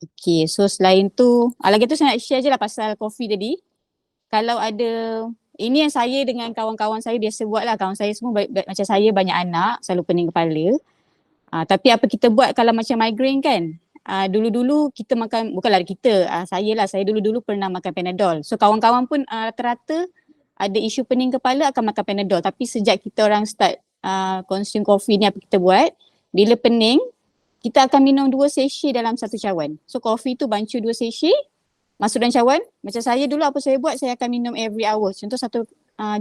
Okay, so selain tu, lagi tu saya nak share je lah pasal kopi tadi. Kalau ada, ini yang saya dengan kawan-kawan saya biasa buat lah. Kawan saya semua macam saya banyak anak, selalu pening kepala. Tapi apa kita buat kalau macam migraine kan? Dulu-dulu kita makan, bukanlah kita, saya dulu-dulu pernah makan Panadol. So kawan-kawan pun rata-rata ada isu pening kepala akan makan Panadol. Tapi sejak kita orang start consume kopi ni, apa kita buat, bila pening, kita akan minum 2 sachet dalam satu cawan. So kopi tu bancu 2 sachet, masuk dalam cawan. Macam saya dulu apa saya buat, saya akan minum every hour. Contoh satu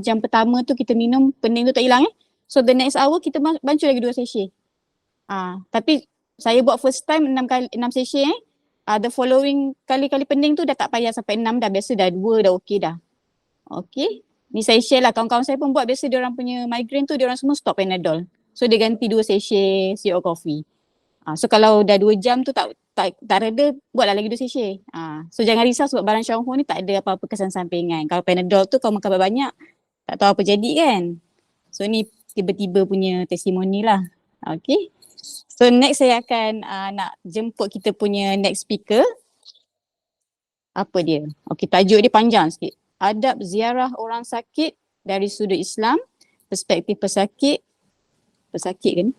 jam pertama tu kita minum, pening tu tak hilang So the next hour kita bancu lagi 2 sachet. Tapi saya buat first time 6 sachet the following kali-kali pening tu dah tak payah sampai 6 dah, biasa dah 2 dah okey dah. Okey. Ni saya share lah, kawan-kawan saya pun buat, biasa dia orang punya migraine tu dia orang semua stop Panadol. So dia ganti 2 sachet sirup coffee. So kalau dah 2 jam tu tak reda, buatlah lagi 2 sachet. So jangan risau sebab barang Xiaohu ni tak ada apa-apa kesan sampingan. Kalau Panadol tu kau makan banyak tak tahu apa jadi kan. So ni tiba-tiba punya testimoni lah. Okay. So next saya akan nak jemput kita punya next speaker. Apa dia? Okay, tajuk dia panjang sikit. Adab ziarah orang sakit dari sudut Islam, perspektif pesakit kan?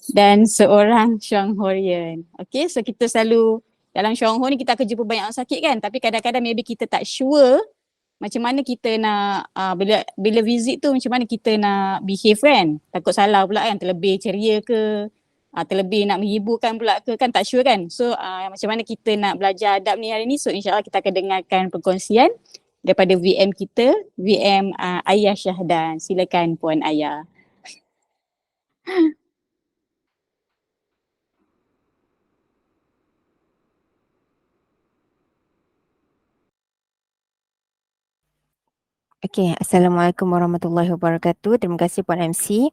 Dan seorang Syanghorean. Okay, so kita selalu dalam Syangho ni kita akan jumpa banyak orang sakit kan? Tapi kadang-kadang maybe kita tak sure macam mana kita nak bila visit tu macam mana kita nak behave kan, takut salah pula kan, terlebih ceria ke terlebih nak menghiburkan pula ke kan, tak sure kan. So macam mana kita nak belajar adab ni hari ni. So insyaAllah kita akan dengarkan perkongsian daripada VM kita, VM Ayah Syahdan. Silakan Puan Ayah. Okay, Assalamualaikum warahmatullahi wabarakatuh. Terima kasih Puan MC.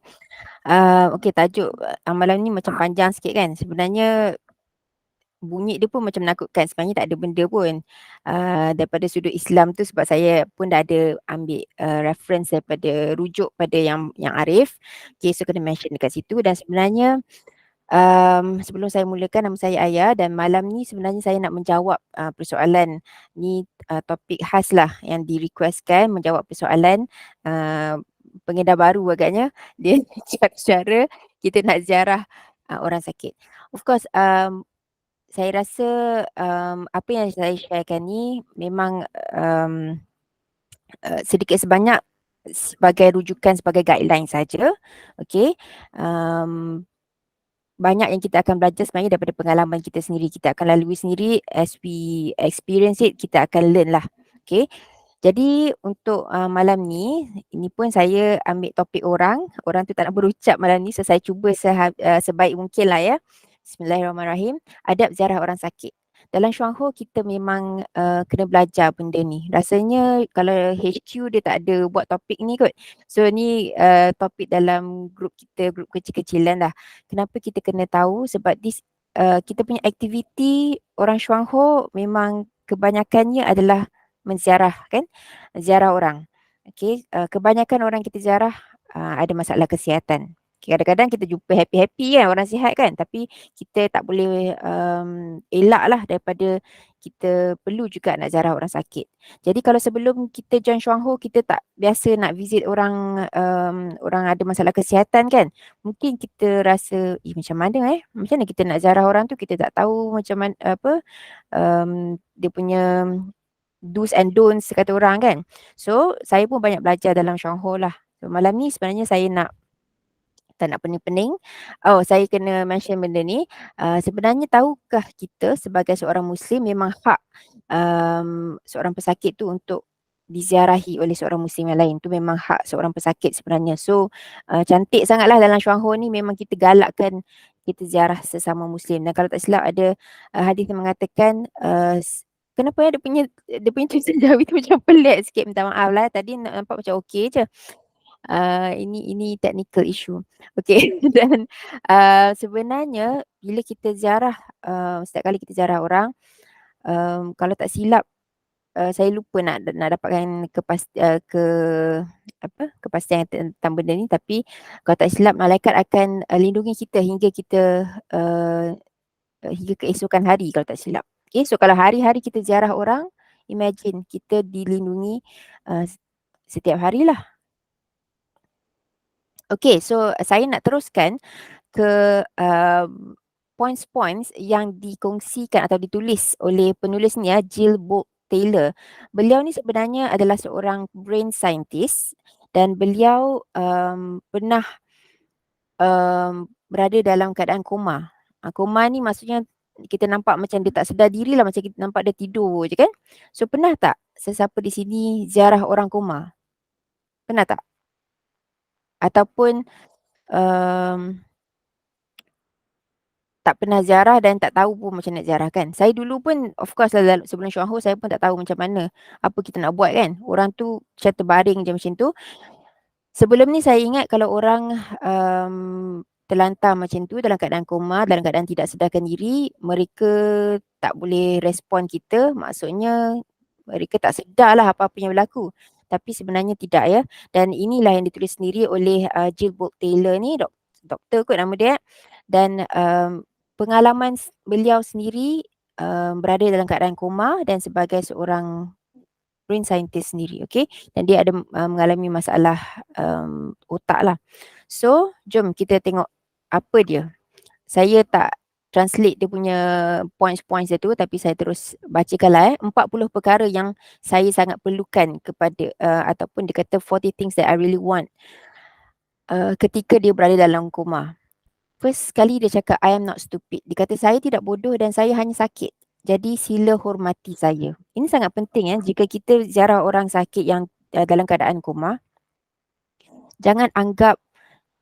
Okay, tajuk amalan ni macam panjang sikit kan. Sebenarnya bunyi dia pun macam menakutkan. Sebenarnya tak ada benda pun daripada sudut Islam tu, sebab saya pun dah ada ambil reference daripada rujuk pada yang Arif. Okay, so kena mention dekat situ. Dan sebenarnya sebelum saya mulakan, nama saya Ayah dan malam ni sebenarnya saya nak menjawab persoalan ni, topik khas lah yang di-requestkan, menjawab persoalan pengedar baru agaknya. Dia cara kita nak ziarah orang sakit. Of course, saya rasa apa yang saya sharekan ni memang sedikit sebanyak sebagai rujukan, sebagai guideline saja. Okay. Banyak yang kita akan belajar sebenarnya daripada pengalaman kita sendiri. Kita akan lalui sendiri, as we experience it, kita akan learn lah. Okay. Jadi untuk malam ni, ini pun saya ambil topik orang tu tak nak berucap malam ni, so saya cuba sebaik mungkin lah ya. Bismillahirrahmanirrahim. Adab ziarah orang sakit. Dalam Syuangho kita memang kena belajar benda ni. Rasanya kalau HQ dia tak ada buat topik ni kot. So ni topik dalam grup kita, grup kecil-kecilan lah. Kenapa kita kena tahu? Sebab kita punya aktiviti orang Syuangho memang kebanyakannya adalah menziarah kan, ziarah orang. Okay, kebanyakan orang kita ziarah ada masalah kesihatan. Kadang-kadang kita jumpa happy-happy kan, orang sihat kan, tapi kita tak boleh elak lah daripada kita perlu juga nak ziarah orang sakit. Jadi kalau sebelum kita join Syuangho, kita tak biasa nak visit orang orang ada masalah kesihatan kan, mungkin kita rasa macam mana macam mana kita nak ziarah orang tu, kita tak tahu macam mana dia punya do's and don'ts kata orang kan. So saya pun banyak belajar dalam Syuangho lah. So, malam ni sebenarnya saya tak nak pening-pening. Saya kena mention benda ni. Sebenarnya tahukah kita sebagai seorang Muslim memang hak seorang pesakit tu untuk diziarahi oleh seorang Muslim yang lain. Tu memang hak seorang pesakit sebenarnya. So cantik sangatlah dalam Syuangho ni, memang kita galakkan kita ziarah sesama Muslim. Dan kalau tak silap ada hadis yang mengatakan kenapa dia punya tulisan Jawi tu macam pelik sikit, minta maaf lah. Tadi nampak macam okey je. Ini technical issue. Okay. Dan sebenarnya bila kita ziarah, setiap kali kita ziarah orang, kalau tak silap, saya lupa nak dapatkan kepastian tentang benda ni, tapi kalau tak silap malaikat akan lindungi kita hingga kita hingga keesokan hari kalau tak silap. Okay, so kalau hari-hari kita ziarah orang, imagine kita dilindungi setiap hari lah. Okay, so saya nak teruskan ke points-points yang dikongsikan atau ditulis oleh penulis ni Jill Bolte Taylor. Beliau ni sebenarnya adalah seorang brain scientist dan beliau pernah berada dalam keadaan koma. Koma ni maksudnya kita nampak macam dia tak sedar diri lah, macam kita nampak dia tidur je kan. So pernah tak sesiapa di sini ziarah orang koma? Pernah tak? Ataupun tak pernah ziarah dan tak tahu pun macam nak ziarah kan. Saya dulu pun of course lah sebelum Syuahu saya pun tak tahu macam mana apa kita nak buat kan. Orang tu macam terbaring je macam tu. Sebelum ni saya ingat kalau orang terlantar macam tu dalam keadaan koma, dalam keadaan tidak sedarkan diri, mereka tak boleh respon kita, maksudnya mereka tak sedar lah apa-apa yang berlaku. Tapi sebenarnya tidak ya. Dan inilah yang ditulis sendiri oleh Jill Bolte Taylor ni, doktor kot nama dia. Dan pengalaman beliau sendiri berada dalam keadaan koma dan sebagai seorang brain scientist sendiri, okay? Dan dia ada mengalami masalah otak lah. So, jom kita tengok apa dia. Saya tak translate dia punya points-points dia tu, tapi saya terus bacakanlah 40 perkara yang saya sangat perlukan kepada ataupun dia kata 40 things that I really want ketika dia berada dalam koma. First sekali dia cakap, I am not stupid. Dia kata saya tidak bodoh dan saya hanya sakit. Jadi sila hormati saya. Ini sangat penting jika kita ziarah orang sakit yang dalam keadaan koma. Jangan anggap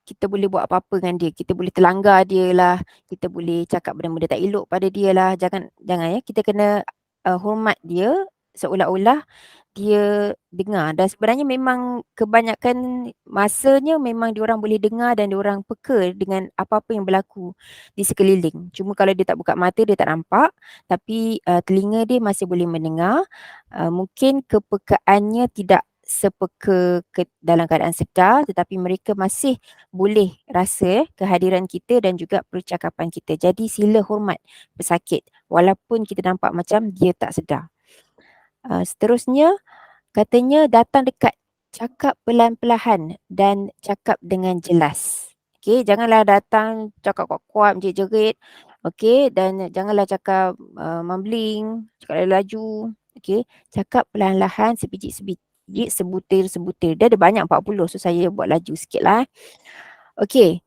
kita boleh buat apa-apa dengan dia. Kita boleh terlanggar dia lah. Kita boleh cakap benda-benda tak elok pada dia lah. Jangan ya. Kita kena hormat dia seolah-olah dia dengar. Dan sebenarnya memang kebanyakan masanya memang diorang boleh dengar dan diorang peka dengan apa-apa yang berlaku di sekeliling. Cuma kalau dia tak buka mata, dia tak nampak. Tapi telinga dia masih boleh mendengar. Mungkin kepekaannya tidak sepeka dalam keadaan sedar, tetapi mereka masih boleh rasa kehadiran kita dan juga percakapan kita. Jadi sila hormat pesakit walaupun kita nampak macam dia tak sedar. Seterusnya, katanya datang dekat, cakap perlahan-lahan dan cakap dengan jelas. Okay, janganlah datang cakap kuat-kuat, menjerit-jerit. Okay, dan janganlah cakap mumbling, cakap laju. Okay, cakap perlahan-lahan, sebiji-sebiji, sebutir-sebutir. Dia ada banyak 40, so saya buat laju sikit lah. Okay,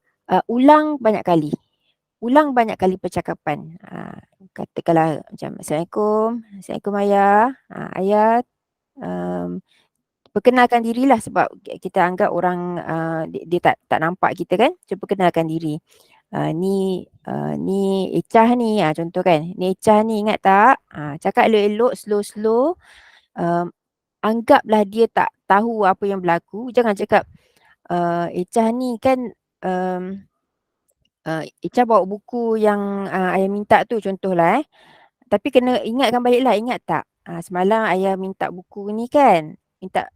ulang banyak kali. Ulang banyak kali percakapan. Katakanlah macam Assalamualaikum, Assalamualaikum ayah. Ayah, perkenalkan dirilah sebab kita anggap orang dia tak nampak kita kan. So perkenalkan diri. Ni Echah ni, contoh kan. Ni Echah ni, ingat tak? Cakap elok-elok, slow-slow. Anggaplah dia tak tahu apa yang berlaku. Jangan cakap Echah ni kan Ica bawa buku yang ayah minta tu contohlah Tapi kena ingatkan baliklah, ingat tak? Semalam ayah minta buku ni kan? Minta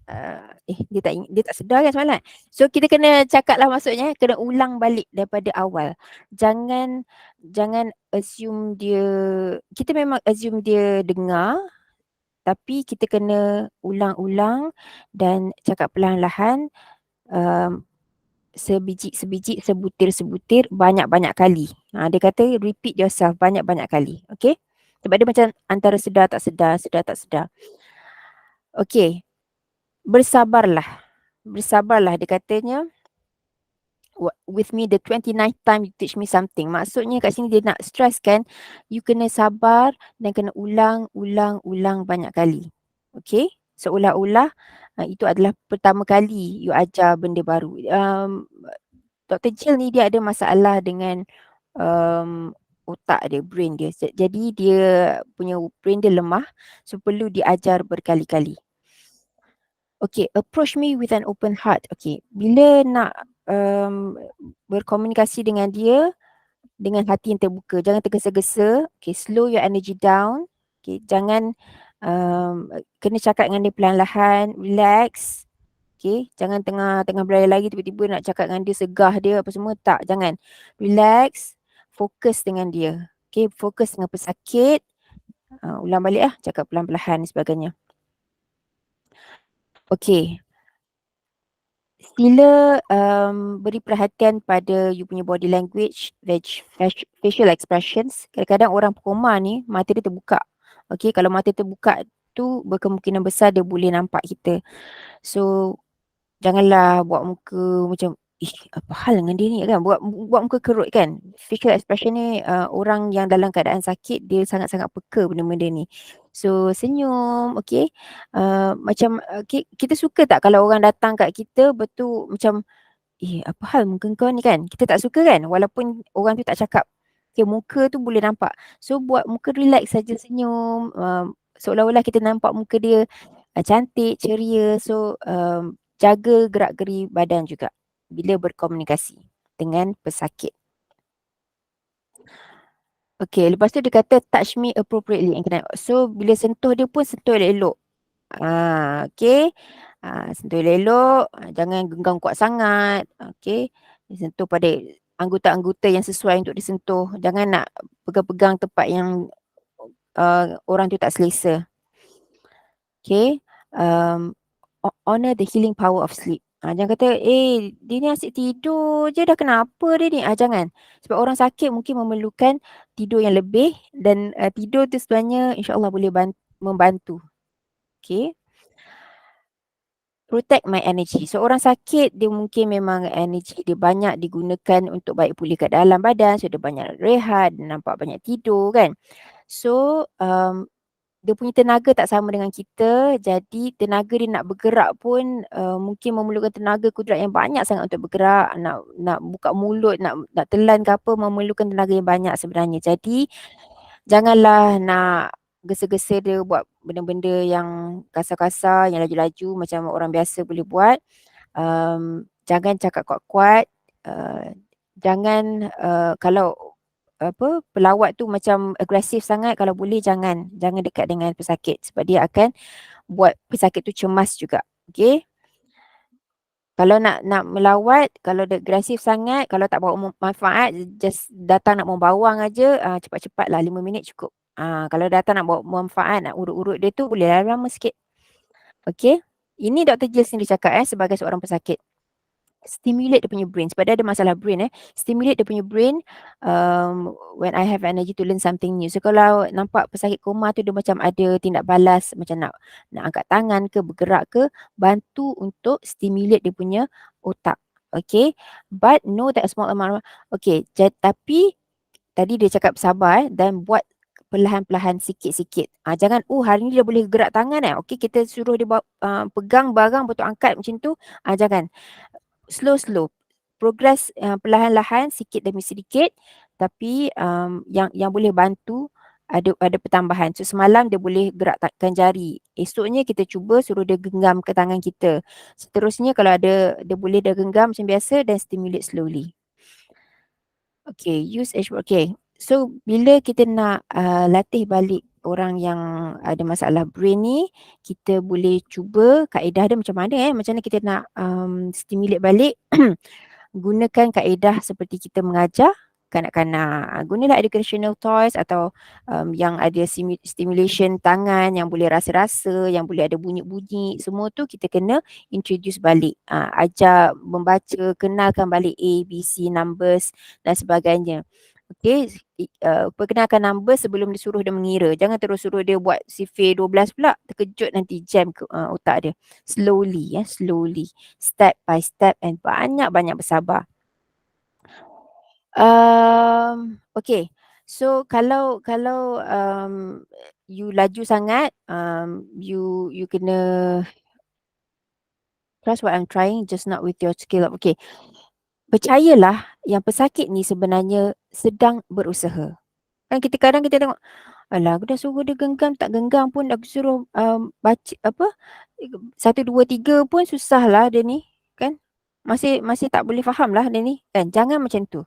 dia tak sedar kan semalam? So kita kena cakap lah maksudnya, kena ulang balik daripada awal. Jangan assume dia, kita memang assume dia dengar, tapi kita kena ulang-ulang dan cakap perlahan-lahan, sebiji-sebiji, sebutir-sebutir, banyak-banyak kali. Dia kata repeat yourself banyak-banyak kali. Okay? Sebab dia macam antara sedar tak sedar, sedar tak sedar. Okay. Bersabarlah. Bersabarlah. Dia katanya, with me the 29th time you teach me something. Maksudnya kat sini dia nak stress kan, you kena sabar dan kena ulang banyak kali. Okay? Seolah-olah itu adalah pertama kali you ajar benda baru. Dr. Jill ni dia ada masalah dengan otak dia, brain dia. Jadi dia punya brain dia lemah, so perlu diajar berkali-kali. Okay, approach me with an open heart. Okay, bila nak berkomunikasi dengan dia dengan hati yang terbuka, jangan tergesa-gesa. Okay, slow your energy down. Okay, jangan kena cakap dengan dia perlahan-lahan, relax. Okay, jangan tengah berlari lagi tiba-tiba nak cakap dengan dia, segah dia apa semua, tak, jangan. Relax, fokus dengan dia. Okay, fokus dengan pesakit, Ulang balik lah, cakap perlahan-perlahan dan sebagainya. Okey. Sila beri perhatian pada you punya body language, facial expressions. Kadang-kadang orang koma ni mata dia terbuka. Okey, kalau mata terbuka tu berkemungkinan besar dia boleh nampak kita. So janganlah buat muka macam apa hal dengan dia ni kan, buat muka kerut kan. Facial expression ni orang yang dalam keadaan sakit dia sangat-sangat peka benda-benda ni. So senyum, okey. Macam kita suka tak kalau orang datang kat kita betul macam apa hal muka kau ni kan. Kita tak suka kan walaupun orang tu tak cakap. Okay, muka tu boleh nampak. So buat muka relax saja, senyum. Seolah-olah kita nampak muka dia cantik, ceria. So jaga gerak-geri badan juga bila berkomunikasi dengan pesakit. Okay, lepas tu dia kata touch me appropriately. So bila sentuh dia pun sentuh elok-elok. Okay. Sentuh elok-elok. Jangan genggam kuat sangat. Okay. Sentuh pada anggota-anggota yang sesuai untuk disentuh. Jangan nak pegang-pegang tempat yang orang tu tak selesa. Okay. Honor the healing power of sleep. Jangan kata, dia ni asyik tidur je dah, kenapa dia ni? Jangan. Sebab orang sakit mungkin memerlukan tidur yang lebih dan tidur tu sebenarnya insyaAllah boleh membantu. Okay. Protect my energy. So orang sakit dia mungkin memang energi dia banyak digunakan untuk baik pulih kat dalam badan. So dia banyak rehat, nampak banyak tidur kan. So dia punya tenaga tak sama dengan kita. Jadi tenaga dia nak bergerak pun mungkin memerlukan tenaga kudrat yang banyak sangat untuk bergerak. Nak buka mulut, nak telan ke apa memerlukan tenaga yang banyak sebenarnya. Jadi janganlah nak gesa-gesa dia buat benda-benda yang kasar-kasar, yang laju-laju macam orang biasa boleh buat. Jangan cakap kuat-kuat. Jangan kalau pelawat tu macam agresif sangat, kalau boleh jangan dekat dengan pesakit sebab dia akan buat pesakit tu cemas juga. Okay. Kalau nak melawat, kalau dia agresif sangat, kalau tak bawa manfaat, just datang nak bawa bawang aja, cepat-cepatlah 5 minit cukup. Kalau datang nak bawa manfaat, nak urut-urut dia tu boleh lama sikit. Okay. Ini Dr. Jill sendiri cakap sebagai seorang pesakit. Stimulate dia punya brain sebab dia ada masalah brain stimulate dia punya brain when I have energy to learn something new. So kalau nampak pesakit koma tu dia macam ada tindak balas, macam nak angkat tangan ke, bergerak ke, bantu untuk stimulate dia punya otak. Okay, but know that a small amount. Okay, tapi tadi dia cakap sabar dan buat perlahan-perlahan sikit-sikit. Jangan hari ni dia boleh gerak tangan okay, kita suruh dia pegang barang betul angkat macam tu. Jangan. Slow. Progress perlahan-lahan, sikit demi sedikit, tapi yang boleh bantu ada pertambahan. So semalam dia boleh gerakkan jari. Esoknya kita cuba suruh dia genggam ke tangan kita. Seterusnya kalau dia boleh dia genggam macam biasa dan stimulate slowly. Okay, use H-word. Okay, so bila kita nak latih balik orang yang ada masalah brain ni, kita boleh cuba kaedah dia macam mana macam mana kita nak stimulate balik. Gunakan kaedah seperti kita mengajar kanak-kanak. Gunalah educational toys atau yang ada stimulation tangan, yang boleh rasa-rasa, yang boleh ada bunyi-bunyi. Semua tu kita kena introduce balik. Ajar membaca, kenalkan balik A, B, C, numbers dan sebagainya. Okay, perkenalkan number sebelum disuruh dia mengira. Jangan terus suruh dia buat sifir 12 pula. Terkejut nanti jam ke otak dia. Slowly, slowly. Step by step and banyak-banyak bersabar. Okay, so kalau you laju sangat, you kena trust what I'm trying, just not with your skill. Okay, percayalah yang pesakit ni sebenarnya sedang berusaha. Kan kadang kita tengok, alah aku dah suruh dia genggam tak genggam pun, aku suruh baca 1, 2, 3 pun susah lah dia ni kan. Masih tak boleh faham lah dia ni kan. Jangan macam tu.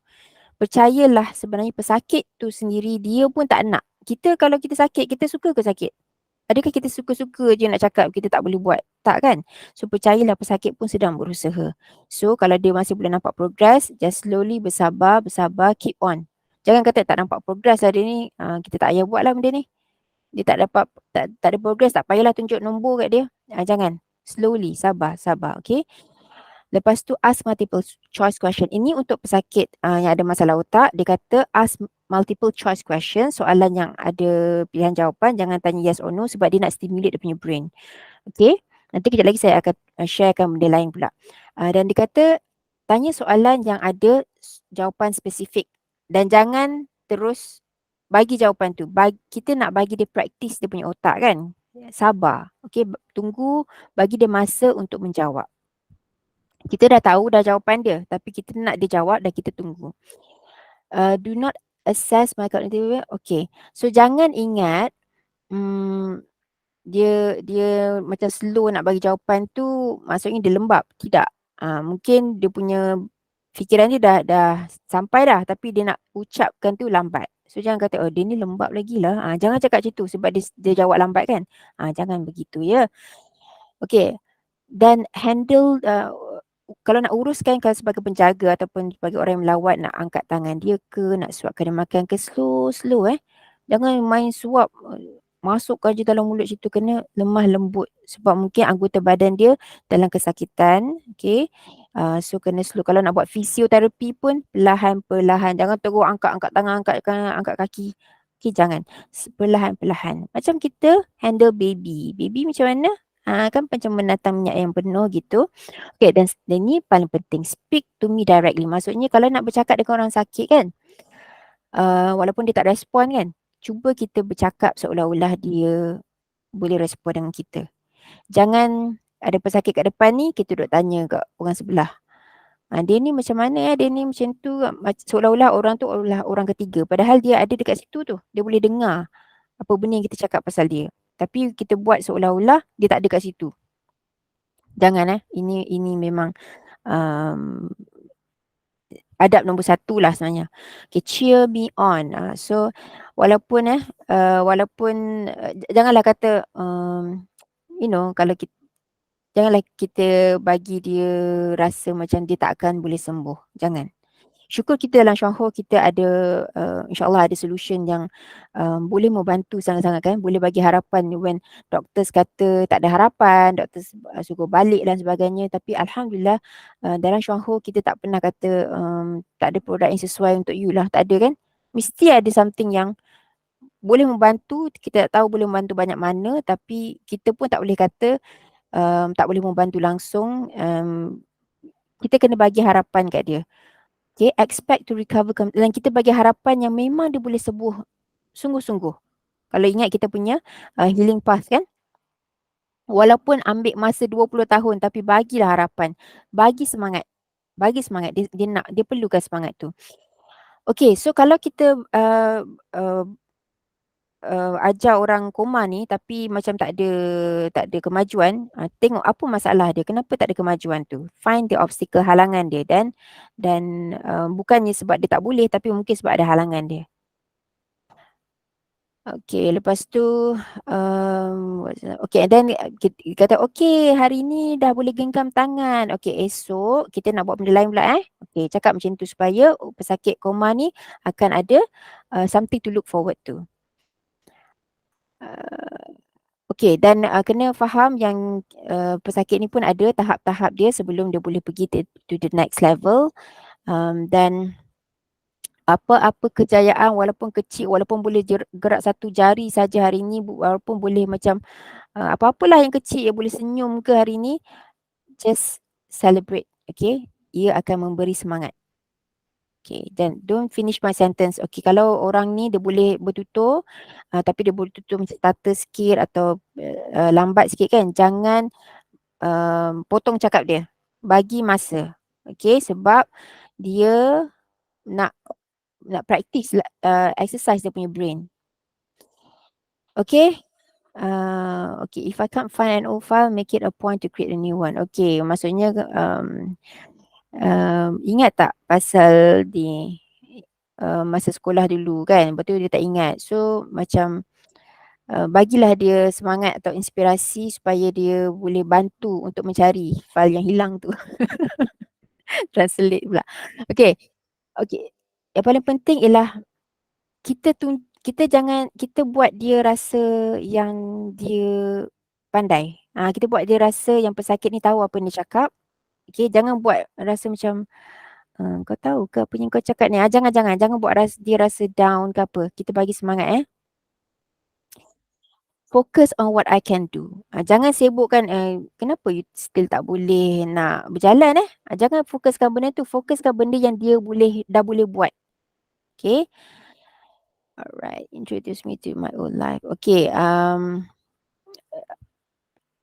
Percayalah sebenarnya pesakit tu sendiri dia pun tak nak. Kita kalau kita sakit, kita suka ke sakit? Adakah kita suka-suka je nak cakap kita tak boleh buat? Tak kan? So percayalah pesakit pun sedang berusaha. So kalau dia masih boleh nampak progress, just slowly bersabar, keep on. Jangan kata tak nampak progress lah dia ni, kita tak payah buat lah benda ni. dia tak dapat, tak ada progress, tak payahlah tunjuk nombor kat dia. Jangan. Slowly, sabar, sabar. Okay. Lepas tu ask multiple choice question. Ini untuk pesakit yang ada masalah otak. Dia kata ask multiple choice question. Soalan yang ada pilihan jawapan. Jangan tanya yes or no sebab dia nak stimulate dia punya brain. Okay. Nanti kejap lagi saya akan sharekan benda lain pula. Dan dia kata tanya soalan yang ada jawapan spesifik. Dan jangan terus bagi jawapan tu. Kita nak bagi dia praktis dia punya otak kan. Sabar. Okay. Tunggu, bagi dia masa untuk menjawab. Kita dah tahu dah jawapan dia, tapi kita nak dia jawab dan kita tunggu. Do not assess my cognitive. Okay. So jangan ingat dia macam slow nak bagi jawapan tu maksudnya dia lembab. Tidak. Mungkin dia punya fikiran dia dah sampai dah tapi dia nak ucapkan tu lambat. So jangan kata oh dia ni lembab lagi lah. Jangan cakap macam tu sebab dia jawab lambat kan. Jangan begitu ya. Okay. Dan handle kalau nak uruskan kalau sebagai penjaga ataupun sebagai orang yang melawat nak angkat tangan dia ke, nak suapkan dia makan ke, slow Jangan main suap masuk aja dalam mulut situ, kena lemah lembut sebab mungkin anggota badan dia dalam kesakitan. Okay. So kena slow. Kalau nak buat fisioterapi pun perlahan-perlahan. Jangan terus angkat tangan, angkat kaki. Okay, jangan. Perlahan-perlahan. Macam kita handle baby. Baby macam mana? Kan macam menatang minyak yang penuh gitu. Okay, dan ni paling penting, speak to me directly. Maksudnya kalau nak bercakap dengan orang sakit kan, walaupun dia tak respon kan, cuba kita bercakap seolah-olah dia boleh respon dengan kita. Jangan ada pesakit kat depan ni, kita duduk tanya kat orang sebelah. Dia ni macam mana dia ni macam tu, seolah-olah orang tu adalah orang ketiga. Padahal dia ada dekat situ tu, dia boleh dengar apa benda yang kita cakap pasal dia. Tapi kita buat seolah-olah dia tak ada kat situ. Jangan ini memang adab nombor 1 lah sebenarnya. Okay, cheer me on. So walaupun janganlah kata kalau kita janganlah kita bagi dia rasa macam dia tak akan boleh sembuh. Jangan. Syukur kita dalam Syuanghor kita ada insyaAllah ada solution yang boleh membantu sangat-sangat kan. Boleh bagi harapan when doctors kata tak ada harapan, doctors suruh balik dan sebagainya. Tapi Alhamdulillah dalam Syuanghor kita tak pernah kata tak ada produk yang sesuai untuk you lah. Tak ada kan. Mesti ada something yang boleh membantu. Kita tak tahu boleh membantu banyak mana. Tapi kita pun tak boleh kata tak boleh membantu langsung. Kita kena bagi harapan kat dia. Okay, expect to recover dan kita bagi harapan yang memang dia boleh sembuh sungguh-sungguh. Kalau ingat kita punya healing path kan. Walaupun ambil masa 20 tahun tapi bagilah harapan. Bagi semangat. Bagi semangat. Dia perlukan semangat tu. Okay, so kalau kita ajar orang koma ni tapi macam tak ada kemajuan, tengok apa masalah dia, kenapa tak ada kemajuan tu. Find the obstacle, halangan dia dan bukannya sebab dia tak boleh tapi mungkin sebab ada halangan dia. Okay, lepas tu okay, then kita kata okay hari ni dah boleh genggam tangan. Okay, esok kita nak buat benda lain pula Okay, cakap macam tu supaya pesakit koma ni akan ada something to look forward to. Okay, dan kena faham yang pesakit ni pun ada tahap-tahap dia sebelum dia boleh pergi to the next level. Dan apa-apa kejayaan walaupun kecil, walaupun boleh gerak satu jari saja hari ni, walaupun boleh macam apa-apalah yang kecil yang boleh senyum ke hari ni, just celebrate. Okay, ia akan memberi semangat. Okay, then don't finish my sentence. Okay, kalau orang ni dia boleh bertutur tapi dia boleh tutur macam stutter sikit atau lambat sikit kan, jangan potong cakap dia. Bagi masa. Okay, sebab dia nak practice exercise dia punya brain. Okay. Okay, if I can't find an old file, make it a point to create a new one. Okay, maksudnya ingat tak pasal di masa sekolah dulu kan, betul dia tak ingat. So macam bagilah dia semangat atau inspirasi supaya dia boleh bantu untuk mencari file yang hilang tu. Translate pula. Okay. Yang paling penting ialah kita kita buat dia rasa yang dia pandai. Kita buat dia rasa yang pesakit ni tahu apa yang dia cakap. Okay, jangan buat rasa macam kau tahu ke apa yang kau cakap ni? Jangan buat dia rasa down ke apa. Kita bagi semangat Focus on what I can do. Jangan sibukkan kenapa you still tak boleh nak berjalan Jangan fokuskan benda tu, fokuskan benda yang dia dah boleh buat. Okay. Alright, introduce me to my old life. Okay,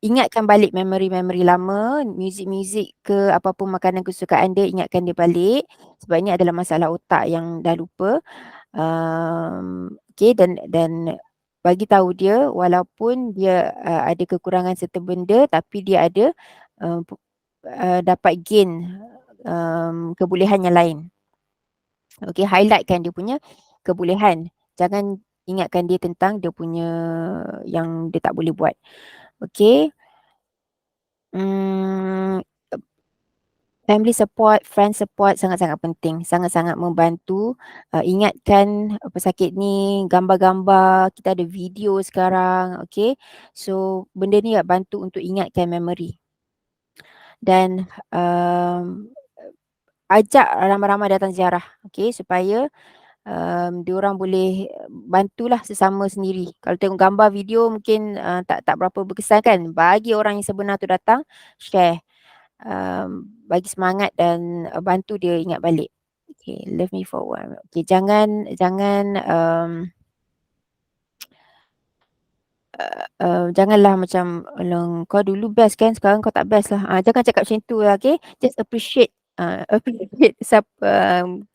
ingatkan balik memori-memori lama, muzik-muzik ke apa-apa makanan kesukaan dia, ingatkan dia balik. Sebab ini adalah masalah otak yang dah lupa. Okay, dan bagi tahu dia walaupun dia ada kekurangan serta benda tapi dia ada dapat gain kebolehan yang lain. Okay, highlightkan dia punya kebolehan. Jangan ingatkan dia tentang dia punya yang dia tak boleh buat. Okay. Family support, friend support sangat-sangat penting. Sangat-sangat membantu. Ingatkan pesakit ni, gambar-gambar, kita ada video sekarang. Okay. So, benda ni bantu untuk ingatkan memory. Dan ajak ramai-ramai datang ziarah. Okay. Supaya diorang boleh bantulah sesama sendiri. Kalau tengok gambar video mungkin tak berapa berkesan kan. Bagi orang yang sebenar tu datang, share. Bagi semangat dan bantu dia ingat balik. Okay, love me for one. Okay, jangan janganlah macam kau dulu best kan, sekarang kau tak best lah. Jangan cakap macam tu lah, okay. Just appreciate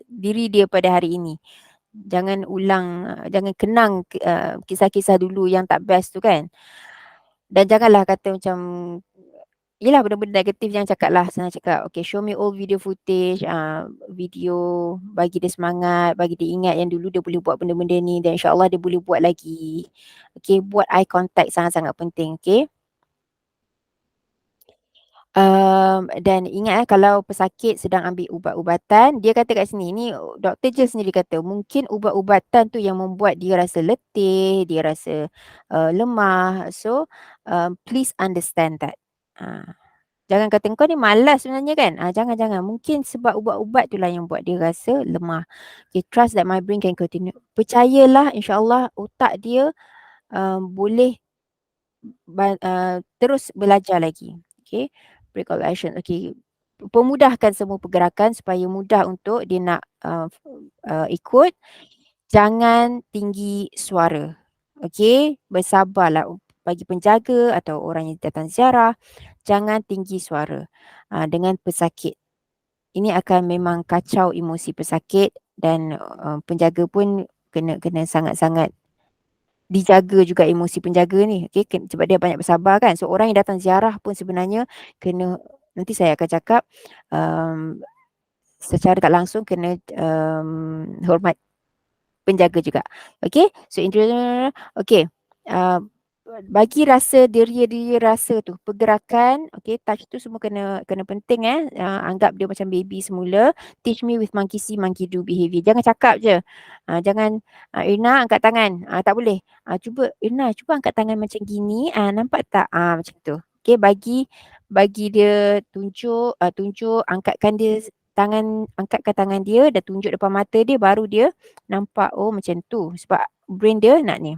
diri dia pada hari ini. Jangan jangan kenang kisah-kisah dulu yang tak best tu kan. Dan janganlah kata macam yelah benda-benda negatif jangan cakap lah. Senang cakap, okay, show me old video footage, video, bagi dia semangat, bagi dia ingat yang dulu dia boleh buat benda-benda ni dan insyaAllah dia boleh buat lagi. Okay, buat eye contact sangat-sangat penting, okay. Dan ingat kalau pesakit sedang ambil ubat-ubatan, dia kata kat sini, ni Dr. Jill sendiri kata, mungkin ubat-ubatan tu yang membuat dia rasa letih, dia rasa lemah. So, please understand that. Jangan kata kau ni malas sebenarnya kan. Jangan. Mungkin sebab ubat-ubat tu lah yang buat dia rasa lemah. Okay, trust that my brain can continue. Percayalah insyaAllah otak dia boleh terus belajar lagi. Okay, break all action. Okay, pemudahkan semua pergerakan supaya mudah untuk dia nak ikut. Jangan tinggi suara. Okay, bersabarlah bagi penjaga atau orang yang datang ziarah. Jangan tinggi suara dengan pesakit. Ini akan memang kacau emosi pesakit dan penjaga pun kena sangat-sangat dijaga juga emosi penjaga ni. Okay, sebab dia banyak bersabar kan. So orang yang datang ziarah pun sebenarnya kena, nanti saya akan cakap secara tak langsung kena hormat penjaga juga. Okay, so okay, bagi rasa deria rasa tu, pergerakan, okay, touch tu semua kena penting anggap dia macam baby semula. Teach me with monkey see, monkey do behavior. Jangan cakap je. Jangan Irna angkat tangan. Tak boleh. Cuba Irna, cuba angkat tangan macam gini. Nampak tak? Macam tu. Okay, bagi dia tunjuk, angkatkan tangan dia dan tunjuk depan mata dia, baru dia nampak macam tu sebab brain dia nak ni.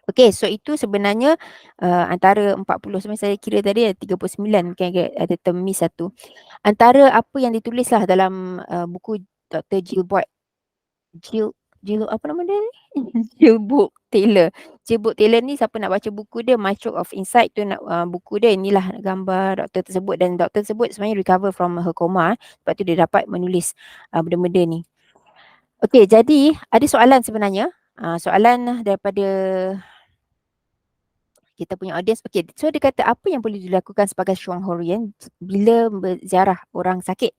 Okay, so itu sebenarnya antara 40, sebenarnya saya kira tadi ada 39, mungkin ada termis satu. Antara apa yang ditulis lah dalam buku Dr. Jill apa nama dia ni? Jill Book Taylor. Jill Book Taylor ni siapa nak baca buku dia, My Stroke of Insight tu, nak buku dia, inilah gambar doktor tersebut, dan doktor tersebut sebenarnya recover from her coma. Sebab tu dia dapat menulis benda-benda ni. Okay, jadi ada soalan sebenarnya. Soalan daripada kita punya audience. Okay, so dia kata apa yang boleh dilakukan sebagai Shuang Horian bila berziarah orang sakit?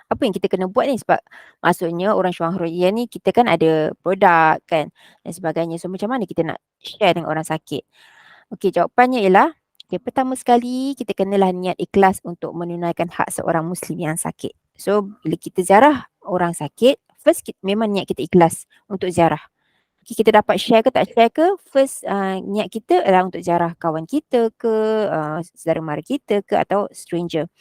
Apa yang kita kena buat ni? Sebab maksudnya orang Shuang Horian ni kita kan ada produk kan dan sebagainya. So macam mana kita nak share dengan orang sakit? Okay, jawapannya ialah, okay, pertama sekali kita kenalah niat ikhlas untuk menunaikan hak seorang Muslim yang sakit. So bila kita ziarah orang sakit, first memang niat kita ikhlas untuk ziarah. kita dapat share ke tak share ke, first niat kita adalah untuk ziarah kawan kita ke, saudara mara kita ke atau stranger.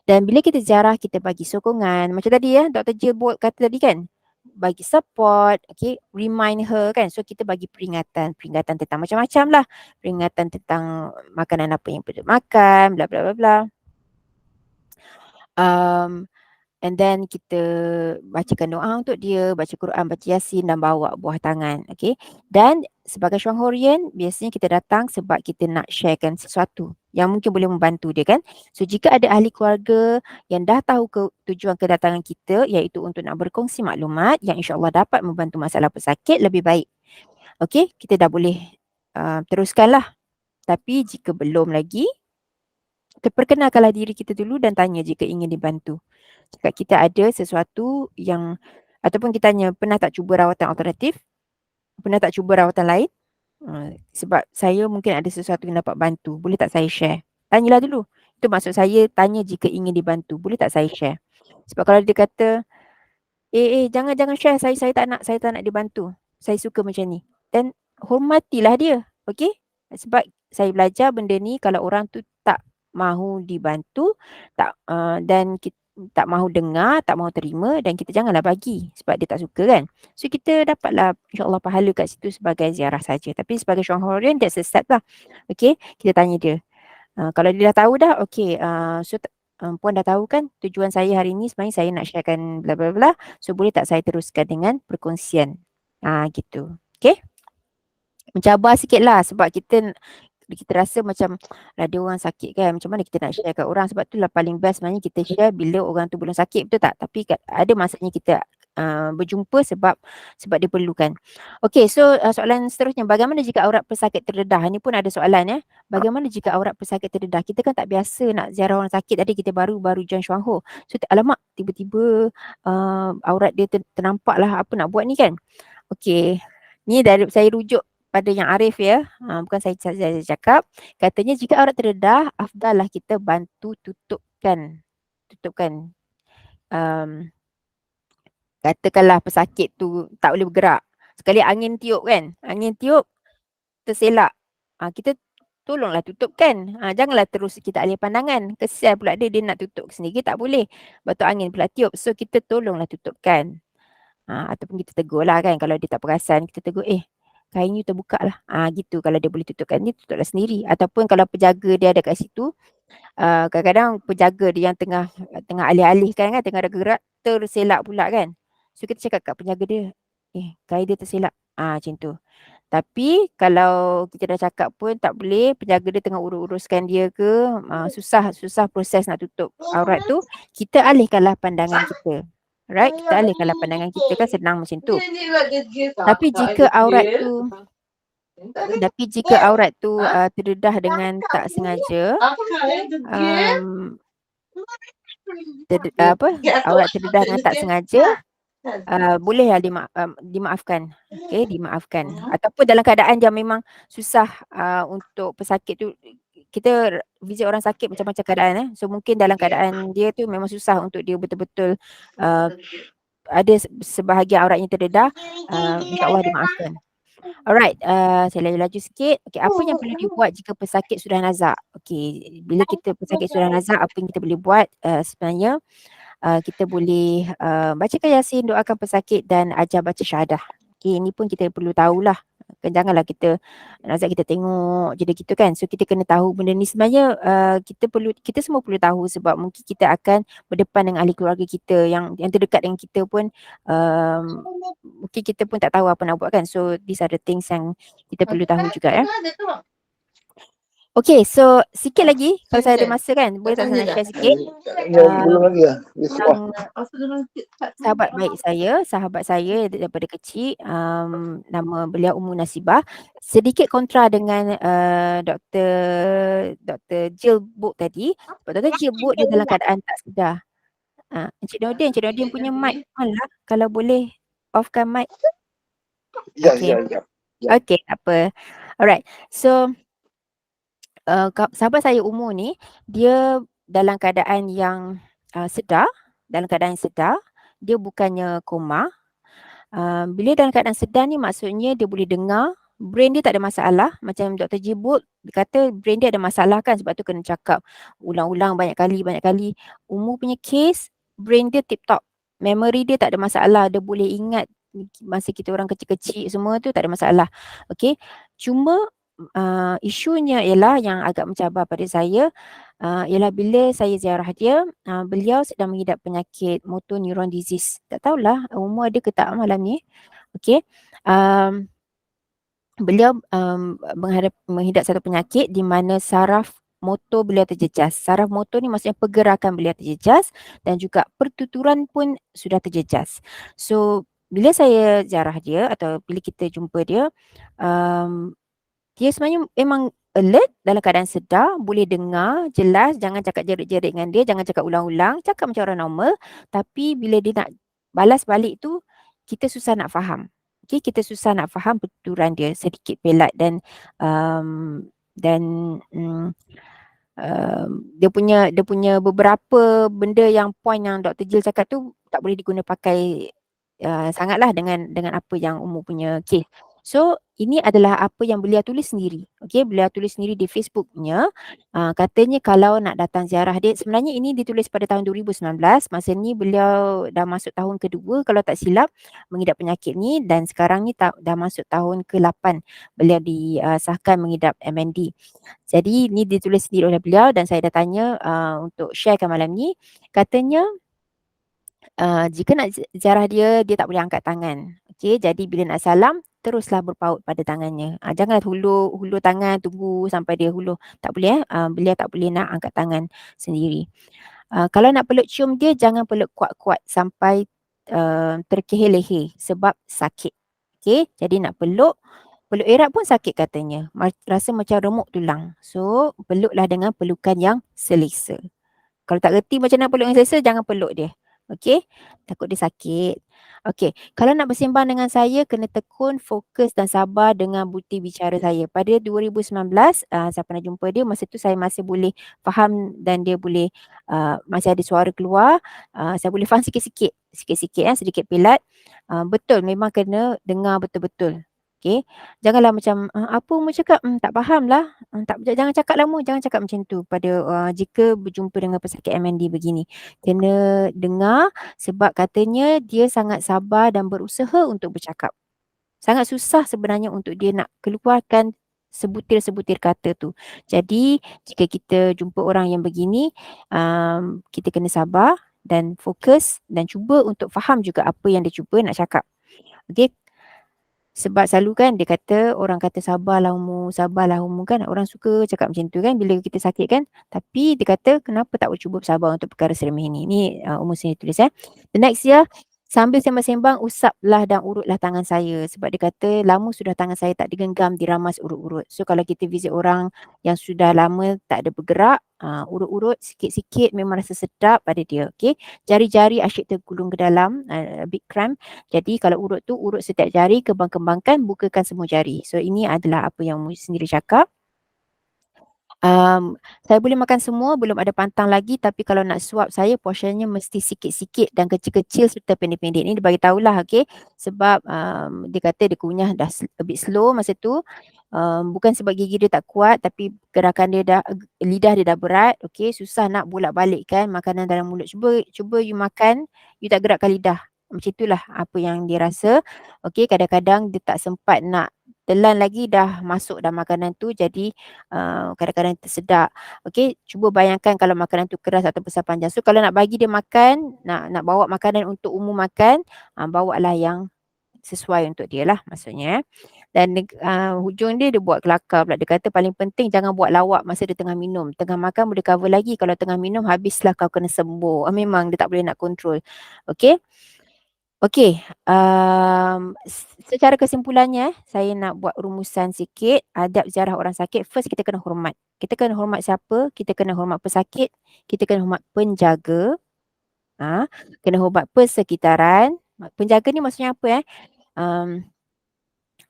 Dan bila kita ziarah, kita bagi sokongan. Macam tadi ya, Dr. Jill Bolt kata tadi kan, bagi support, okay, remind her kan. So kita bagi peringatan tentang macam-macam lah. Peringatan tentang makanan apa yang perlu makan, bla bla bla bla. And then kita bacakan doa untuk dia, baca Quran, baca Yasin dan bawa buah tangan. Okay. Dan sebagai Syuanghorian, biasanya kita datang sebab kita nak sharekan sesuatu yang mungkin boleh membantu dia kan. So jika ada ahli keluarga yang dah tahu tujuan kedatangan kita, iaitu untuk nak berkongsi maklumat yang insyaAllah dapat membantu masalah pesakit, lebih baik. Okay, kita dah boleh teruskanlah. Tapi jika belum lagi, perkenalkanlah diri kita dulu dan tanya jika ingin dibantu. Jika kita ada sesuatu yang, ataupun kita tanya, pernah tak cuba rawatan alternatif? Pernah tak cuba rawatan lain? Sebab saya mungkin ada sesuatu yang dapat bantu. Boleh tak saya share? Tanyalah dulu. Itu maksud saya, tanya jika ingin dibantu. Boleh tak saya share? Sebab kalau dia kata, jangan share, saya tak nak dibantu. Saya suka macam ni. Dan hormatilah dia. Okay? Sebab saya belajar benda ni, kalau orang tu tak mahu dibantu, dan kita tak mahu dengar, tak mahu terima, dan kita janganlah bagi sebab dia tak suka kan. So kita dapatlah insyaAllah pahala kat situ sebagai ziarah saja. Tapi sebagai Syuanghorian, that's a step lah. Okay, kita tanya dia. Kalau dia dah tahu dah, okay, so Puan dah tahu kan tujuan saya hari ni sebenarnya saya nak sharekan bla bla bla. So boleh tak saya teruskan dengan perkongsian. Gitu. Okay. Mencabar sikit lah sebab kita rasa macam ada orang sakit kan, macam mana kita nak share kat orang. Sebab tu lah paling best sebenarnya kita share bila orang tu belum sakit, betul tak? Tapi ada masanya kita berjumpa sebab dia perlukan. Okay, so soalan seterusnya, bagaimana jika aurat pesakit terdedah? Ini pun ada soalan ya. Bagaimana jika aurat pesakit terdedah? Kita kan tak biasa nak ziarah orang sakit. Tadi kita baru join Syuanghor. So alamak, tiba-tiba aurat dia ternampak lah, apa nak buat ni kan? Okay, ni dari saya rujuk pada yang Arif ya, bukan saya cakap. Katanya jika aurat terdedah, afdal lah kita bantu tutupkan. Katakanlah pesakit tu tak boleh bergerak. Sekali angin tiup kan, terselak. Kita tolonglah tutupkan. Janganlah terus kita alih pandangan. Kesian pula dia nak tutup sendiri, tak boleh. Batu angin pula tiup. So kita tolonglah tutupkan. Ataupun kita tegur lah kan, kalau dia tak perasan, kita tegur, kain you terbuka lah. Gitu, kalau dia boleh tutupkan, dia tutuplah sendiri. Ataupun kalau penjaga dia ada kat situ, kadang-kadang penjaga dia yang tengah alih-alih kan, tengah ada gerak, terselak pula kan. So kita cakap kat penjaga dia, kain dia terselak. Macam tu. Tapi kalau kita dah cakap pun tak boleh, penjaga dia tengah urus-uruskan dia ke, susah proses nak tutup aurat tu, kita alihkanlah pandangan kita. Right? Kita alihkanlah pandangan kita, kan senang macam tu. Tapi jika aurat tu terdedah dengan tak sengaja, aurat terdedah dengan tak sengaja, bolehlah dimaafkan. Okay, dimaafkan. Ataupun dalam keadaan yang memang susah untuk pesakit tu, kita visit orang sakit macam-macam keadaan. So mungkin dalam keadaan dia tu memang susah untuk dia betul-betul ada sebahagian auratnya terdedah, insyaAllah dimaafkan. Alright, saya laju sikit. Okay, apa yang perlu dibuat jika pesakit sudah nazak? Okay, bila kita pesakit sudah nazak, apa yang kita boleh buat? Sebenarnya kita boleh bacakan Yasin, doakan pesakit dan ajar baca syahadah. Okay, ini pun kita perlu tahulah. Janganlah kita nazak kita tengok je gitu kan. So kita kena tahu benda ni sebenarnya kita semua perlu tahu sebab mungkin kita akan berdepan dengan ahli keluarga kita yang terdekat dengan kita pun, mungkin kita pun tak tahu apa nak buat kan. So these are the things yang kita perlu tahu juga ya. Okay, so sikit lagi kalau saya ada masa kan, boleh tak saya nak share sikit tentang sahabat baik saya, sahabat saya daripada kecil, nama beliau Ummu Nasibah. Sedikit kontra dengan Dr. Jill Book tadi. Dr. Jill Book dia dalam keadaan tak sedar. Encik Nordin punya mic lah, kalau boleh offkan mic. Okay, tak apa. Alright, so sahabat saya Ummu ni, dia dalam keadaan yang sedar, dia bukannya koma, Bila dalam keadaan sedar ni maksudnya dia boleh dengar, brain dia tak ada masalah. Macam Dr. Jibut dia kata brain dia ada masalah kan, sebab tu kena cakap ulang-ulang banyak kali. Umur punya case, brain dia tip top. Memory dia tak ada masalah, dia boleh ingat masa kita orang kecil-kecil semua tu tak ada masalah. Okay, cuma isunya ialah yang agak mencabar pada saya, ialah bila saya ziarah dia, beliau sedang mengidap penyakit motor neuron disease. Tak tahulah umur ada ke tak malam ni. Okey. Beliau menghidap satu penyakit di mana saraf motor beliau terjejas. Saraf motor ni maksudnya pergerakan beliau terjejas dan juga pertuturan pun sudah terjejas. So bila saya ziarah dia atau bila kita jumpa dia, um, dia sebenarnya memang alert, dalam keadaan sedar, boleh dengar jelas, jangan cakap jerit-jerit dengan dia, jangan cakap ulang-ulang, cakap macam orang normal. Tapi bila dia nak balas balik tu, kita susah nak faham. Okay, kita susah nak faham pertuturan dia, sedikit pelat um, dan um, dia punya beberapa benda yang point yang Dr. Jill cakap tu tak boleh diguna pakai sangatlah dengan apa yang umur punya case. So ini adalah apa yang beliau tulis sendiri. Okey, beliau tulis sendiri di Facebooknya. Katanya kalau nak datang ziarah dia, sebenarnya ini ditulis pada tahun 2019. Masa ni beliau dah masuk tahun kedua kalau tak silap mengidap penyakit ni, dan sekarang ni dah masuk tahun ke-8 beliau disahkan mengidap MND. Jadi ni ditulis sendiri oleh beliau dan saya dah tanya untuk sharekan malam ni. Katanya jika nak ziarah dia, dia tak boleh angkat tangan. Okey, jadi bila nak salam, teruslah berpaut pada tangannya. Janganlah hulur tangan, tunggu sampai dia hulur. Tak boleh beliau tak boleh nak angkat tangan sendiri. Kalau nak peluk cium dia, jangan peluk kuat-kuat sampai terkehel-lehel sebab sakit. Okey, jadi nak peluk erat pun sakit katanya. Rasa macam remuk tulang. So, peluklah dengan pelukan yang selesa. Kalau tak reti macam nak peluk yang selesa, jangan peluk dia. Okey? Takut dia sakit. Okey. Kalau nak bersembang dengan saya, kena tekun, fokus dan sabar dengan bukti bicara saya. Pada 2019, saya pernah jumpa dia. Masa tu saya masih boleh faham dan dia boleh, masih ada suara keluar. Saya boleh faham sikit-sikit. Sikit-sikit, sedikit pelat. Betul, memang kena dengar betul-betul. Okey. Janganlah macam, apa Mu cakap? Tak faham lah. Jangan cakap lah Mu. Jangan cakap macam tu pada jika berjumpa dengan pesakit MND begini. Kena dengar sebab katanya dia sangat sabar dan berusaha untuk bercakap. Sangat susah sebenarnya untuk dia nak keluarkan sebutir-sebutir kata tu. Jadi jika kita jumpa orang yang begini, kita kena sabar dan fokus dan cuba untuk faham juga apa yang dia cuba nak cakap. Okey. Sebab selalu kan dia kata, orang kata sabarlah Umu kan. Orang suka cakap macam tu kan bila kita sakit kan. Tapi dia kata kenapa tak cuba bersabar untuk perkara seremeh ini. Ni Umu sendiri tulis The next year, sambil sembang-sembang usaplah dan urutlah tangan saya. Sebab dia kata lama sudah tangan saya tak digenggam, diramas urut-urut. So kalau kita visit orang yang sudah lama tak ada bergerak, urut-urut sikit-sikit memang rasa sedap pada dia. Okay. Jari-jari asyik tergulung ke dalam, big cramp. Jadi kalau urut tu, urut setiap jari, kembang-kembangkan, bukakan semua jari. So ini adalah apa yang Mu sendiri cakap. Saya boleh makan semua, belum ada pantang lagi, tapi kalau nak suap saya, portionnya mesti sikit-sikit dan kecil-kecil serta pendek-pendek. Ni dia bagi tahulah, okay. Sebab dia kata dia kunyah dah a bit slow masa tu. Bukan sebab gigi dia tak kuat, tapi gerakan dia lidah dia dah berat, okay. Susah nak bolak-balikkan makanan dalam mulut. Cuba you makan, you tak gerakkan lidah. Macam itulah apa yang dia rasa. Okay, kadang-kadang dia tak sempat nak telan lagi dah masuk dah makanan tu, jadi kadang-kadang tersedak. Okey, cuba bayangkan kalau makanan tu keras atau besar panjang. So kalau nak bagi dia makan, nak bawa makanan untuk umum makan, bawalah yang sesuai untuk dia lah maksudnya. Dan hujung dia buat kelakar pula. Dia kata paling penting jangan buat lawak masa dia tengah minum. Tengah makan boleh cover lagi, kalau tengah minum habislah kau kena sembuh. Memang dia tak boleh nak control. Okey. Okey, secara kesimpulannya, saya nak buat rumusan sikit. Adab ziarah orang sakit, first kita kena hormat. Kita kena hormat siapa? Kita kena hormat pesakit, kita kena hormat penjaga, kena hormat persekitaran. Penjaga ni maksudnya apa Um,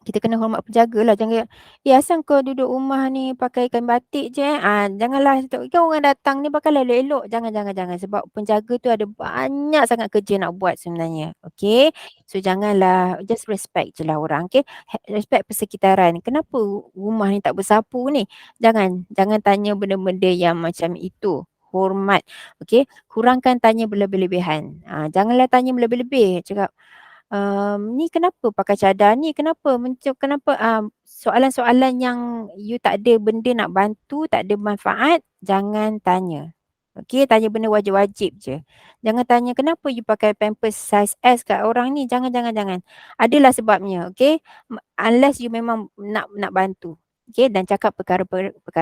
kita kena hormat penjaga lah. Jangan, asal kau duduk rumah ni pakai kain batik je janganlah, kan orang datang ni pakai elok-elok. Jangan. Sebab penjaga tu ada banyak sangat kerja nak buat sebenarnya. Okay. So janganlah, just respect je lah orang. Okay. Respect persekitaran. Kenapa rumah ni tak bersapu ni? Jangan tanya benda-benda yang macam itu. Hormat. Okay. Kurangkan tanya berlebih-lebihan. Janganlah tanya berlebih-lebih. Cakap, ni kenapa pakai cadar ni? Kenapa soalan-soalan yang you tak ada benda nak bantu, tak ada manfaat, jangan tanya. Okey, tanya benda wajib-wajib je. Jangan tanya kenapa you pakai pampers size S kat orang ni. Jangan. Adalah sebabnya, okey? Unless you memang nak bantu. Okey, dan cakap perkara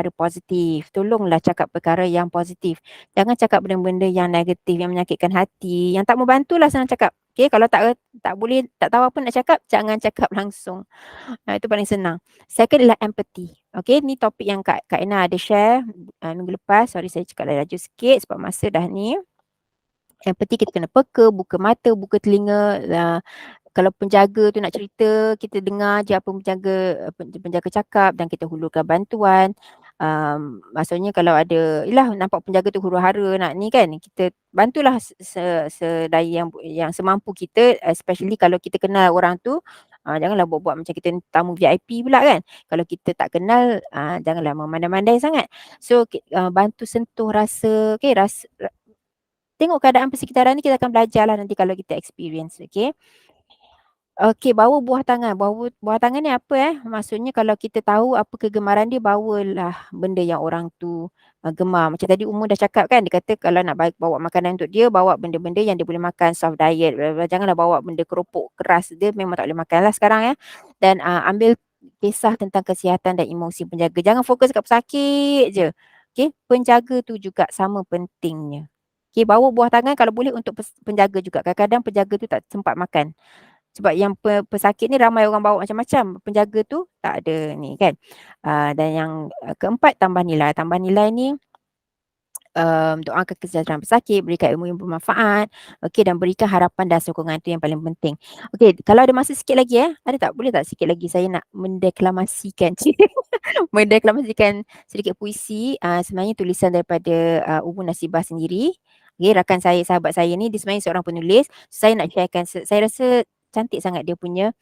positif. Tolonglah cakap perkara yang positif. Jangan cakap benda-benda yang negatif, yang menyakitkan hati. Yang tak mau bantulah senang cakap. Okey, kalau tak boleh, tak tahu apa nak cakap, jangan cakap langsung. Itu paling senang. Second adalah empathy. Okay, ni topik yang Kak Ina ada share minggu lepas. Sorry, saya cakap laju sikit sebab masa dah ni. Empathy, kita kena peka, buka mata, buka telinga. Kalau penjaga tu nak cerita, kita dengar je apa penjaga cakap dan kita hulurkan bantuan. Maksudnya kalau ada, nampak penjaga tu huru-hara nak ni kan, kita bantulah sedaya yang semampu kita, especially kalau kita kenal orang tu. Janganlah buat-buat macam kita tamu VIP pula kan. Kalau kita tak kenal, janganlah memandai-mandai sangat. So bantu sentuh rasa, okay, tengok keadaan persekitaran ni, kita akan belajar lah nanti kalau kita experience, okay. Okey, bawa buah tangan. Buah tangan ni apa Maksudnya kalau kita tahu apa kegemaran dia, bawalah benda yang orang tu gemar. Macam tadi Umur dah cakap kan, dia kata kalau nak bawa makanan untuk dia, bawa benda-benda yang dia boleh makan, soft diet. Janganlah bawa benda keropok keras, dia memang tak boleh makan lah sekarang Dan ambil kisah tentang kesihatan dan emosi penjaga. Jangan fokus kat pesakit je. Okey, penjaga tu juga sama pentingnya. Okey, bawa buah tangan kalau boleh untuk penjaga juga. Kadang-kadang penjaga tu tak sempat makan. Sebab yang pesakit ni ramai orang bawa macam-macam. Penjaga tu tak ada ni kan. Dan yang keempat, tambah nilai. Tambah nilai ni doakan kesejahteraan pesakit, berikan ilmu yang bermanfaat, okey, dan berikan harapan dan sokongan, itu yang paling penting. Okey, kalau ada masa sikit lagi ada tak? Boleh tak sikit lagi saya nak mendeklamasikan mendeklamasikan sedikit puisi, sebenarnya tulisan daripada Umu Nasibah sendiri. Okay, rakan saya, sahabat saya ni, dia sebenarnya seorang penulis. Saya nak sharekan, saya rasa cantik sangat dia punya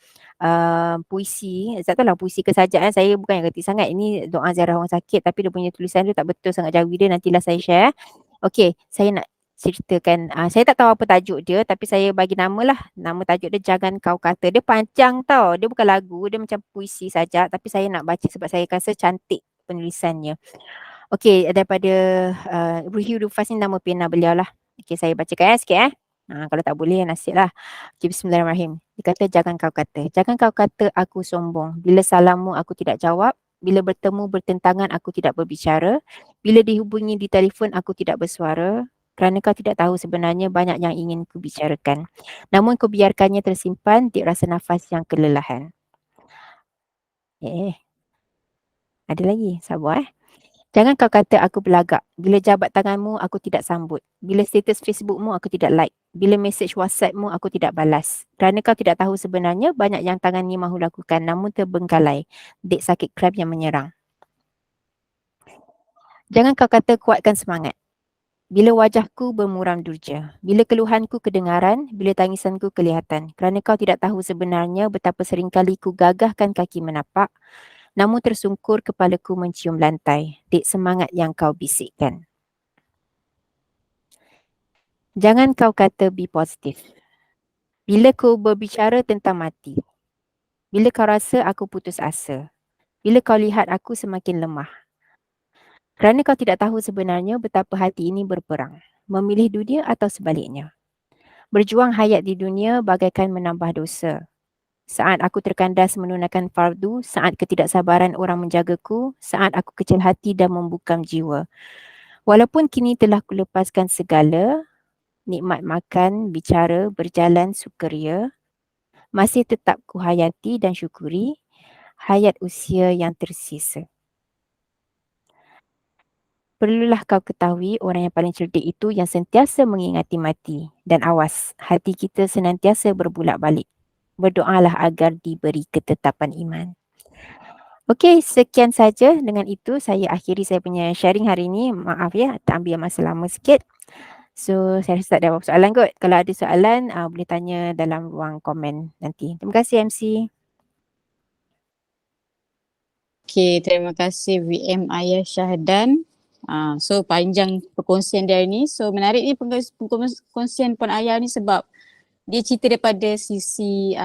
puisi. Tak tahulah puisi ke sajak saya bukan yang reti sangat. Ini doa ziarah orang sakit, tapi dia punya tulisan tu tak betul sangat jawi dia. Nantilah saya share. Okey, saya nak ceritakan. Saya tak tahu apa tajuk dia, tapi saya bagi nama lah. Nama tajuk dia Jangan Kau Kata. Dia panjang tau. Dia bukan lagu, dia macam puisi sajak. Tapi saya nak baca sebab saya rasa cantik penulisannya. Okey, daripada Ruhi Rufas ni nama pena beliau lah. Okey, saya bacakan sikit kalau tak boleh nasib lah. Okay, bismillahirrahmanirrahim. Dia kata, jangan kau kata. Jangan kau kata aku sombong. Bila salammu aku tidak jawab. Bila bertemu bertentangan aku tidak berbicara. Bila dihubungi di telefon aku tidak bersuara. Kerana kau tidak tahu sebenarnya banyak yang ingin ku bicarakan. Namun kau biarkannya tersimpan di rasa nafas yang kelelahan. Ada lagi, sabar Jangan kau kata aku belagak. Bila jabat tanganmu, aku tidak sambut. Bila status Facebookmu, aku tidak like. Bila mesej WhatsAppmu, aku tidak balas. Kerana kau tidak tahu sebenarnya banyak yang tangan ni mahu lakukan namun terbengkalai. Dek sakit kram yang menyerang. Jangan kau kata kuatkan semangat. Bila wajahku bermuram durja. Bila keluhanku kedengaran, bila tangisanku kelihatan. Kerana kau tidak tahu sebenarnya betapa seringkali ku gagahkan kaki menapak. Namun tersungkur kepalaku mencium lantai. Dek semangat yang kau bisikkan. Jangan kau kata be positif. Bila kau berbicara tentang mati. Bila kau rasa aku putus asa. Bila kau lihat aku semakin lemah. Kerana kau tidak tahu sebenarnya betapa hati ini berperang. Memilih dunia atau sebaliknya. Berjuang hayat di dunia bagaikan menambah dosa. Saat aku terkandas menunaikan fardu, saat ketidaksabaran orang menjagaku, saat aku kecil hati dan membukam jiwa. Walaupun kini telah kulepaskan segala, nikmat makan, bicara, berjalan sukaria, masih tetap kuhayati dan syukuri hayat usia yang tersisa. Perlulah kau ketahui orang yang paling cerdik itu yang sentiasa mengingati mati. Dan awas, hati kita senantiasa berbulak balik. berdoalah agar diberi ketetapan iman. Okey, sekian saja. Dengan itu saya akhiri saya punya sharing hari ini. Maaf ya, tak ambil masa lama sikit. So, saya rasa tak ada apa-apa soalan kot. Kalau ada soalan, boleh tanya dalam ruang komen nanti. Terima kasih MC. Okay, terima kasih VM Ayah Syahdan. So panjang perkongsian dia ni. So menarik ni perkongsian Puan Ayah ni sebab dia cerita daripada sisi